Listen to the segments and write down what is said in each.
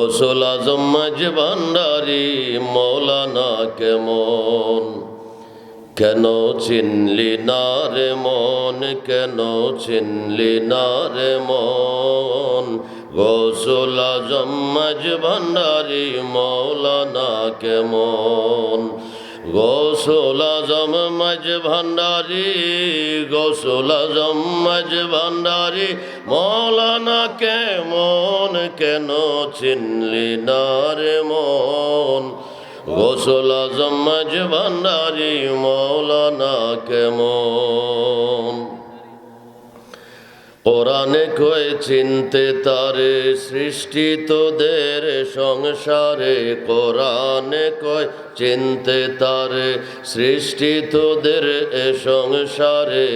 গৌসুল আজম মাঝ ভান্ডারী মৌলানা কেমন, কেন চিনলি না রে মন, কেন চিনলি না রে মন, গৌসুল আজম মাঝ ভান্ডারী মৌলানা কেমন, গৌসুল আজম মাঝ ভান্ডারী, গৌসুল আজম মাঝ ভান্ডারী মৌলানা কেমন, কেন চিনলি না রে মন, গৌসুল আজম মাঝ ভান্ডারী মৌলানা কেমন। কোরআনে কয় চিনতে তারে সৃষ্টি তোদের সংসারে, কোরআনে কয় চিনতে তারে সৃষ্টি তোদের এ সংসারে,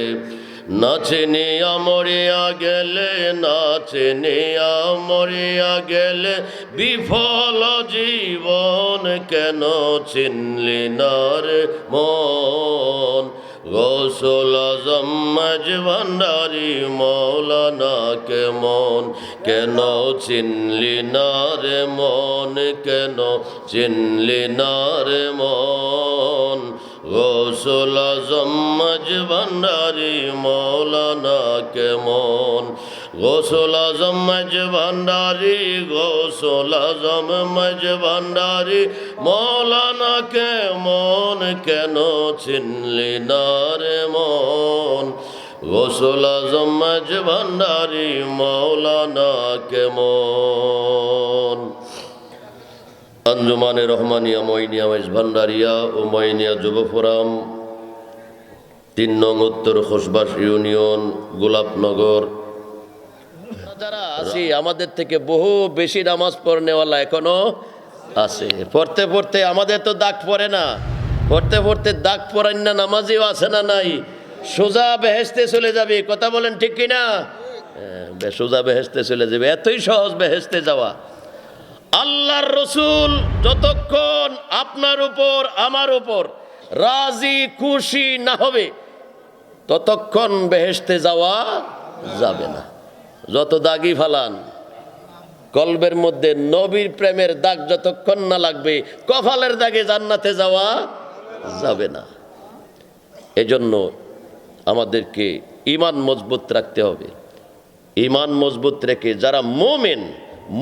না চিনিয়া মরিয়া গেলে, না চিনিয়া মরিয়া গেলে বিফল জীবন, কেন চিনলি না রে মন, গৌসুল আজম মাঝ ভান্ডারী মৌলানা কেমন, কেন চিনলি না রে মন, কেন চিনলি না রে মন, গৌসুল আজম মাঝ ভান্ডারী মৌলানা কেমন, গৌসুল আজম মাঝ ভান্ডারী, গৌসুল আজম মাঝ ভান্ডারী মৌলানা কেমন, কেন চিনলি না রে মন, গৌসুল আজম মাঝ ভান্ডারী মৌলানা কেমন। আঞ্জুমানে রহমানিয়া মইনিয়া মাঝ ভান্ডারিয়া ও মইনিয়া যুব ফোরাম ৩ নং উত্তর খোসবাস ইউনিয়ন, গোলাপনগর। যারা আছি আমাদের থেকে বহু বেশি নামাজ পড়নেওয়ালা এখনো আছে। পড়তে পড়তে আমাদের তো দাগ পড়ে না, পড়তে পড়তে দাগ পড়েন না নামাজিও আছে না নাই, সোজা বেহেশতে চলে যাবে। কথা বলেন ঠিক কিনা? সোজা বেহেশতে চলে যাবে, এতই সহজ বেহেশতে যাওয়া। আল্লাহর রসুল যতক্ষণ আপনার উপর আমার উপর রাজি খুশি না হবে ততক্ষণ বেহেশতে যাওয়া যাবে না। যত দাগই ফালান, কলবের মধ্যে নবীর প্রেমের দাগ যতক্ষণ না লাগবে কপালের দাগে জান্নাতে যাওয়া যাবে না। এজন্য আমাদেরকে ঈমান মজবুত রাখতে হবে। ঈমান মজবুত রেখে যারা মুমিন,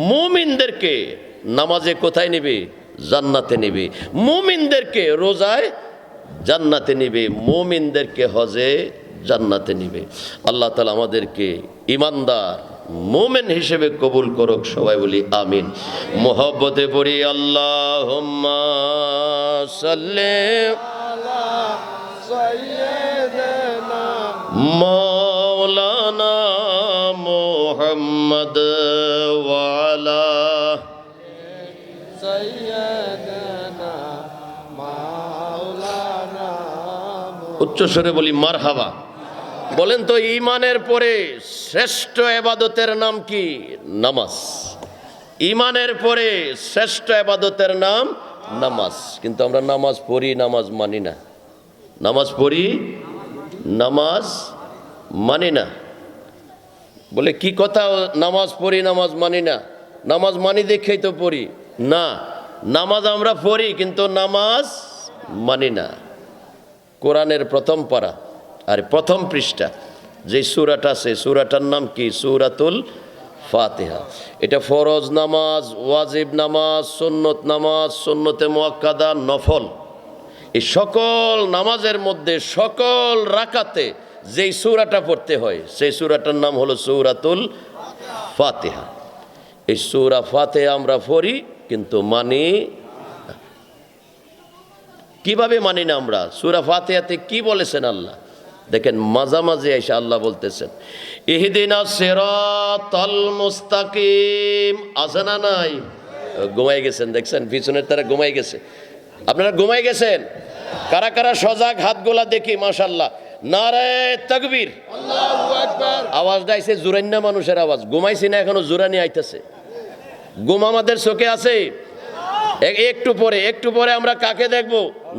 মুমিনদেরকে নামাজে কোথায় নেবে? জান্নাতে নেবে। মুমিনদেরকে রোজায় জান্নাতে নেবে, মুমিনদেরকে হজে জান্নাতে নিবে। আল্লাহ তাআলা আমাদেরকে ঈমানদার মুমিন হিসেবে কবুল করুক। সবাই বলি আমিন। মুহাব্বতে পড়ি আল্লাহুম্মা সাল্লি আলা সাইয়্যিদিনা মাওলানা মুহাম্মদ ওয়া আলা সাইয়্যিদিনা মাওলানা। উচ্চ স্বরে বলি মারহাবা। বলেন তো ঈমানের পরে শ্রেষ্ঠ ইবাদতের নাম কি? নামাজ। ঈমানের পরে শ্রেষ্ঠ ইবাদতের নাম নামাজ। কিন্তু আমরা নামাজ পড়ি, নামাজ মানি না। নামাজ পড়ি, নামাজ মানি না। বলে কি কথা, নামাজ পড়ি নামাজ মানি না? নামাজ মানি দেখেই তো পড়ি না। নামাজ আমরা পড়ি কিন্তু নামাজ মানি না। কোরআনের প্রথম পারা আর প্রথম পৃষ্ঠা যে সূরাটা আছে, সূরাটার নাম কি? সূরাতুল ফাতিহা। এটা ফরজ নামাজ, ওয়াজিব নামাজ, সুন্নত নামাজ, সুন্নতে মুআক্কাদা, নফল, এই সকল নামাজের মধ্যে সকল রাকাতে যেই সূরাটা পড়তে হয় সেই সূরাটার নাম হলো সূরাতুল ফাতিহা। এই সূরা ফাতিহা আমরা পড়ি কিন্তু মানি না। কিভাবে মানি না আমরা? সূরা ফাতিহাতে কি বলেছেন আল্লাহ? দেখেন মাঝামাঝি এসে আল্লাহ বলতেছেন ইহদিনাস সিরাতাল মুস্তাকিম। আছে না নাই? ঘুমাই গেছেন, দেখছেন পিছনের তারা ঘুমাই গেছে। আপনারা ঘুমাই গেছেন? কারা কারা সজাগ? হাতগুলা দেখি। মাশাআল্লাহ। নারে তাকবীর, আল্লাহু আকবার। আওয়াজটা আইছে জুরান্না মানুষের আওয়াজ। ঘুমাইছি না এখনো, জুরানি আইতেছে। ঘুম আমাদের চোখে আছে। একটু পরে আমরা কাকে দেখব?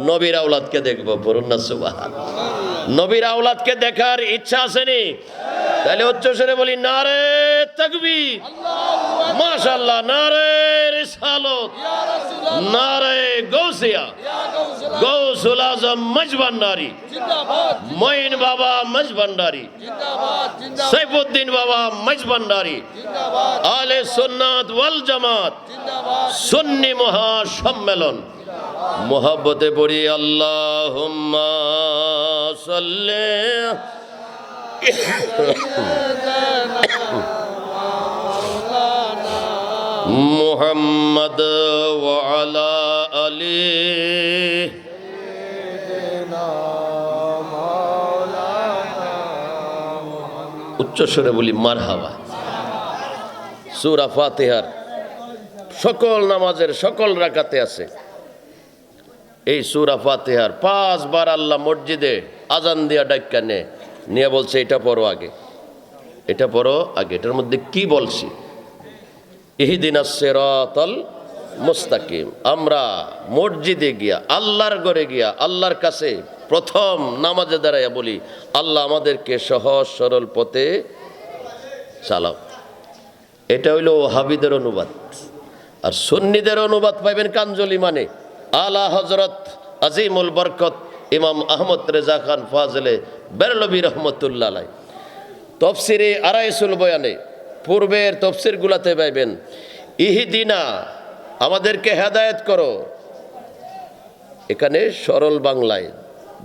নবীর আওলাদকে দেখব। পড়ুন না সুবহানাল্লাহ। নবীর আওলাদকে দেখার ইচ্ছা আসেনি? তাহলে উচ্চ স্বরে বলি নারে তাকবীর, মাশাআল্লাহ, নারে রিসালত, নারে গৌসিয়া, গৌসুল আজম মজভান্ডারি, মঈন বাবা মজভান্ডারি, সাইফুদ্দিন বাবা মজভান্ডারি, আলে সুন্নাত ওয়াল জামাত সুন্নি মহাসম্মেলন। মোহাব্বতে পড়ি আল্লাহুম্মা সাল্লি মুহাম্মদ ওয়া আলা আলি উচ্চস্বরে বলি মারহাবা। সূরা ফাতিহার সকল নামাজের সকল রাকাতে আছে এই সূরা ফাতিহার 5 বার আল্লাহ মসজিদে আজান দিয়া ডাক্কা নিয়ে বলছে এটা পড়ো আগে, এটা পড়ো আগে। এটার মধ্যে কি বলছি? ইহদিনাস সিরাতাল মুস্তাকিম। আমরা মসজিদে গিয়া, আল্লাহর ঘরে গিয়া, আল্লাহর কাছে প্রথম নামাজে দাঁড়াইয়া বলি, আল্লাহ আমাদেরকে সহজ সরল পথে চালাও। এটা হইল ওহাবিদের অনুবাদ। আর সুন্নিদের অনুবাদ পাইবেন কাঞ্জলি মানে আলা হযরত আজিমুল বরকত ইমাম আহমদ রেজা খান ফাজলে বেরলভী রহমতুল্লাহ আলাইহি তফসিরে আরাইসুল বয়ানে পূর্বের তফসিরগুলাতে পাইবেন ইহদিনা আমাদেরকে হেদায়েত করো। এখানে সরল বাংলায়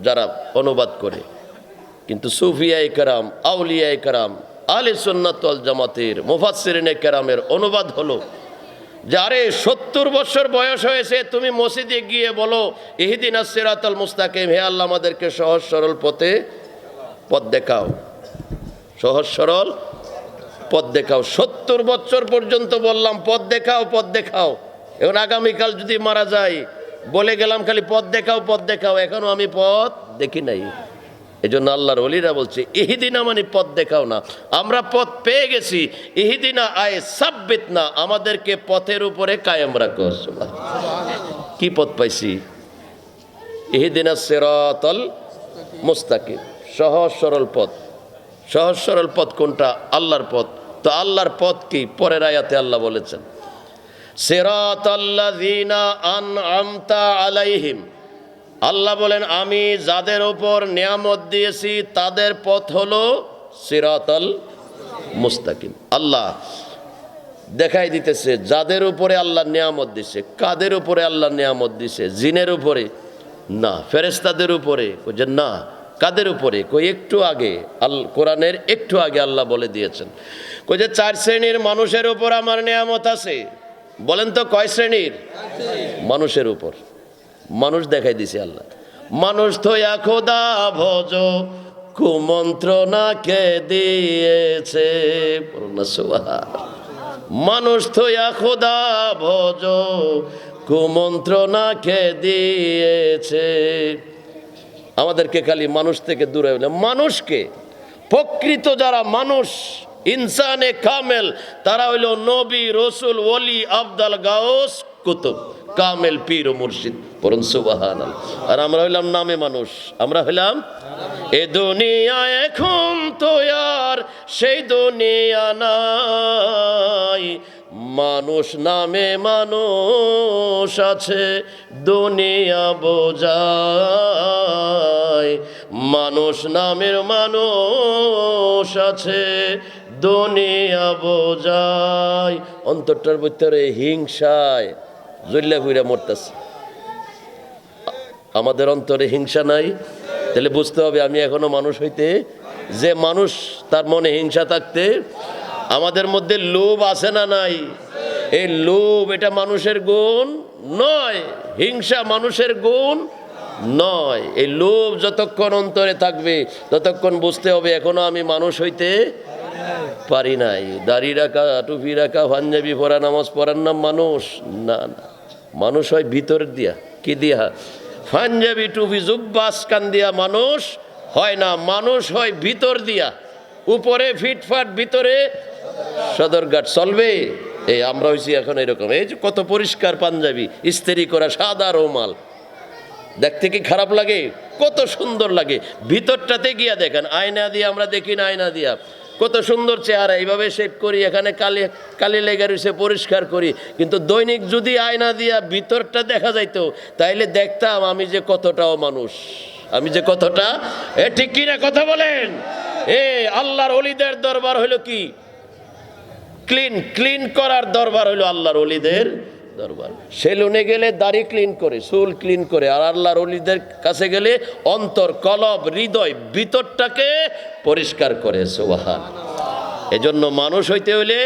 যারা অনুবাদ করে, কিন্তু সুফিয়ায়ে কেরাম, আউলিয়ায়ে কেরাম, আহলে সুন্নাত ওয়াল জামাতের মুফাসসিরিনে কেরামের অনুবাদ হলো যে আরে 70 বছর বয়স হয়েছে, তুমি মসজিদে গিয়ে বলো ইহদিনাস সিরাতাল মুস্তাকিম, হে আল্লাহ আমাদেরকে সহজ সরল পথে পথ দেখাও, সহজ সরল পথ দেখাও। 70 বছর পর্যন্ত বললাম পথ দেখাও, পথ দেখাও। এখন আগামীকাল যদি মারা যায়, বলে গেলাম খালি পথ দেখাও, পথ দেখাও, এখনো আমি পথ দেখি নাই। এই জন্য আল্লাহর ওলিরা বলছে ইহদিনা মানে পথ দেখাও না, আমরা পথ পেয়ে গেছি। ইহদিনা আয় সাব্বিত না, আমাদেরকে পথের উপরে কায়েম রাখো। কি পথ পাইছি? ইহদিনাস সিরাতাল মুস্তাকিম, সহজ সরল পথ। সহজ সরল পথ কোনটা? আল্লাহর পথ। তো আল্লাহর পথ কি? পরের আয়াতে আল্লাহ বলেছেন সিরাতাল্লাযীনা আনআমতা আলাইহিম, আল্লাহ বলেন আমি যাদের উপর নিয়ামত দিয়েছি তাদের পথ হলো সিরাতাল মুস্তাকিম। আল্লাহ দেখাই দিতেছে যাদের উপরে আল্লাহ নিয়ামত দিছে। কাদের উপরে আল্লাহ নিয়ামত দিছে? জিনের উপরে না, ফেরেশতাদের উপরে যে না। কাদের উপরে? কই একটু আগে কোরআনের একটু আগে আল্লাহ বলে দিয়েছেন, কই যে 4 শ্রেণীর মানুষের উপর আমার নিয়ামত আছে। বলেন তো কয় শ্রেণীর? মানুষের উপর। মানুষ দেখাই দিছে আল্লাহ। মানুষ থইয়া খোদা ভজ কুমন্ত্রণাকে দিয়েছে। মানুষ থইয়া খোদা ভজ কুমন্ত্রণাকে দিয়েছে। আমাদেরকে খালি মানুষ থেকে দূরে হইলে, মানুষকে প্রকৃত যারা মানুষ ইনসানে কামেল তারা হইল নবী, রসুল, ওলি, আবদাল, গাউস, কুতুব, কামেল, পীর ও মুর্শিদ। পড়ুন সুবহানাল্লাহ। আর আমরা হইলাম নামে মানুষ। আমরা হইলাম এ দুনিয়া এখন তো আর সেই দুনিয়া নাই, মানুষ নামে মানুষ আছে দুনিয়া বোঝায়, মানুষ নামের মানুষ আছে দুনিয়া বোঝায়। অন্তরটার ভিতরে হিংসায় জল্লা ঘুরে মরতেছে। আমাদের অন্তরে হিংসা নাই, তাহলে বুঝতে হবে আমি এখনো মানুষ হইতে। যে মানুষ তার মনে হিংসা থাকতে, আমাদের মধ্যে লোভ আছে না নাই? এই লোভ এটা মানুষের গুণ নয়, হিংসা মানুষের গুণ নয়। এই লোভ যতক্ষণ অন্তরে থাকবে ততক্ষণ বুঝতে হবে এখনো আমি মানুষ হইতে পারি নাই। দাড়ি রাখা, টুপি রাখা, পাঞ্জাবি পরা, নামাজ পড়ার নাম মানুষ না। না, মানুষ হয় ভিতর দিয়া। কি দিয়া? পাঞ্জাবি, টুপি, জুব্বা, আসকান দিয়া মানুষ হয় না। মানুষ হয় ভিতর দিয়া। উপরে ফিটফাট, ভিতরে সদরঘাট। চলবে? এই আমরা হয়েছি এখন এরকম। এই যে কত পরিষ্কার পাঞ্জাবি, ইস্ত্রি করা, সাদা রুমাল, দেখতে কি খারাপ লাগে? কত সুন্দর লাগে। ভিতরটাতে গিয়া দেখেন, আয়না দিয়ে আমরা দেখি না, আয়না দিয়া কত সুন্দর চেহারা, এইভাবে শেভ করি, এখানে কালি কালি লেগে রয়েছে, পরিষ্কার করি, কিন্তু দৈনিক যদি আয়না দিয়া ভিতরটা দেখা যাইতো তাইলে দেখতাম আমি যে কতটাও মানুষ, আমি যে কতটা। ঠিক কিনা কথা বলেন? আল্লাহর ওলিদের দরবার হইল কি? ক্লিন করার দরবার হইল আল্লাহর ওলিদের দরবার। সেলুনে গেলে দাড়ি ক্লিন করে, চুল ক্লিন করে, আর আল্লাহর ওলিদের কাছে গেলে অন্তর, কলব, হৃদয়, ভিতরটাকে পরিষ্কার করে। সুবহান। এজন্য মানুষ হইতে হইলে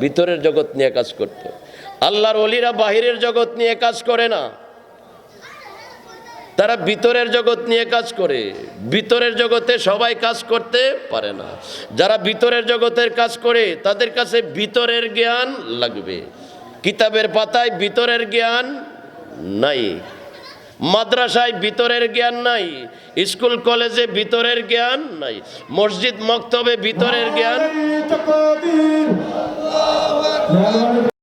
ভিতরের জগৎ নিয়ে কাজ করতে। আল্লাহর ওলিরা বাহিরের জগৎ নিয়ে কাজ করে না, তারা ভিতরের জগৎ নিয়ে কাজ করে। ভিতরের জগতে সবাই কাজ করতে পারে না। যারা ভিতরের জগতের কাজ করে তাদের কাছে ভিতরের জ্ঞান লাগবে। কিতাবের পাতায় ভিতরের জ্ঞান নাই, মাদ্রাসায় ভিতরের জ্ঞান নাই, স্কুল কলেজে ভিতরের জ্ঞান নাই, মসজিদ মক্তবে ভিতরের জ্ঞান।